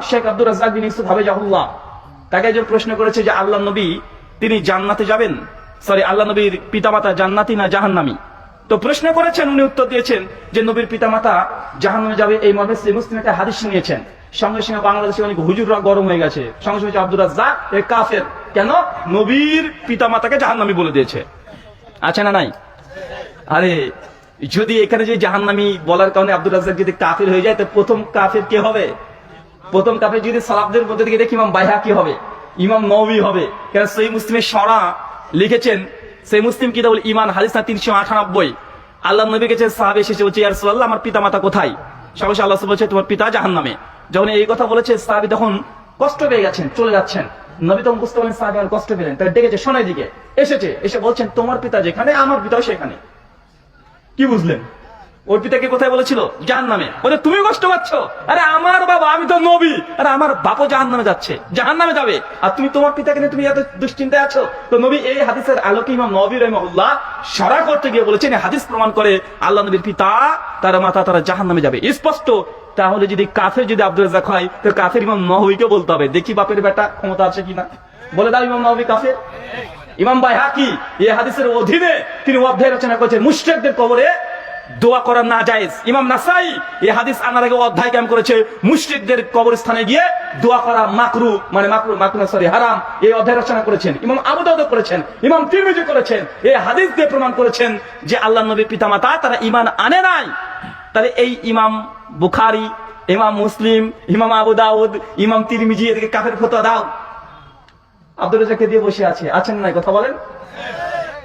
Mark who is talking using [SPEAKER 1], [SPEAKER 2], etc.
[SPEAKER 1] শেখ আব্দুর রাজ্জাক বিন ইউসুফ হাফিজাহুল্লাহ, তাকে একজন প্রশ্ন করেছে যে আল্লাহ নবী তিনি জান্নাতে যাবেন, আল্লাহ নবীর পিতামাতা জান্নাতি না জাহান্নামী। তো প্রশ্ন করেছেন, উনি উত্তর দিয়েছেন যে নবীর পিতামাতা জাহান্নামে যাবে, এই মর্মে সহিহ মুসলিম একটা হাদিস শুনিয়েছেন। সঙ্গে সঙ্গে বাংলাদেশে অনেক হুজুররা গরম হয়ে গেছে, সঙ্গে সঙ্গে আব্দুর রাজ্জাক এ কাফের, কেন নবীর পিতামাতাকে জাহান্নামী বলে দিয়েছে। আছে না নাই? আরে যদি এখানে যে জাহান্নামী বলার কারণে আব্দুর রাজ্জাক যদি কাফের হয়ে যায়, তো প্রথম কাফের কে হবে? প্রথম কাফের যদি সালাফদের মধ্যে থেকে দেখি ইমাম বাইহাকি হবে, ইমাম নবী হবে। কেন সহিহ মুসলিমের শরা লিখেছেন, সহিহ মুসলিম কিতাবুল ঈমান হাদিস না 398, আল্লাহ নবী কাছে সাহাবী এসেছে, বলছে ইয়া রাসূলুল্লাহ আমার পিতামাতা কোথায়? সঙ্গে সঙ্গে আল্লাহ বলছে তোমার পিতা জাহান্নামে। যখন এই কথা বলেছে সাহাবী তখন কষ্ট পেয়ে গেছেন, চলে যাচ্ছেন। নবী তখন বুঝতে পারলেন সাহাবী আর কষ্ট পেলেন, তাই ডেকেছে, শোনাই দিকে এসেছে, এসে বলছেন তোমার পিতা যেখানে আমার পিতাও সেখানে। কি বুঝলেন? ওর পিতাকে কোথায় বলেছিল? জাহান্নামে। বলে তুমি কষ্ট পাচ্ছ? আরে আমার বাবা, আমি তো নবী, আরে আমার বাপও জাহান্নামে যাচ্ছে, জাহান্নামে যাবে, আর তুমি তোমার পিতাকে নিয়ে তুমি এত দুশ্চিন্তায় আছো। তো নবী এই হাদিসের আলোকে ইমাম নবী রাহিমাহুল্লাহ শরা করতে গিয়ে বলেছেন, এই হাদিস প্রমাণ করে আল্লাহ নবীর পিতা তার মাতা তারা জাহান্নামে যাবে, স্পষ্ট। তাহলে যদি কাফের যদি আব্দুর রাজ্জাক হয়, তো কাফের ইমাম নবীকে বলতে হবে, দেখি বাপের বেটা ক্ষমতা আছে কিনা, বলে দাও ইমাম নবী কাফের। ইমাম বাইহাকি এই হাদিসের অধীনে তিনি অধ্যায় রচনা করেছেন মুশরিকদের কবরে দোয়া করা না জায়েজ। ইমাম নাসাই এই হাদিস আনার আগে অধ্যায় কায়েম করেছে মুশরিকদের কবরস্থানে গিয়ে দোয়া করা মাকরু, মানে হারাম, এই অধ্যায় রচনা করেছেন। ইমাম আবু দাউদ করেছেন, ইমাম তিরমিজি করেছেন, এই হাদিস দিয়ে প্রমাণ করেছেন যে আল্লাহর নবী পিতামাতা তারা ঈমান আনে নাই। তাহলে এই ইমাম বুখারী, ইমাম মুসলিম, ইমাম আবু দাউদ, ইমাম তিরমিজি এদিকে কাফের ফতোয়া দাও, আব্দুর রাজ্জাককে দিয়ে বসে আছে, আছেন নাই? কথা বলেন।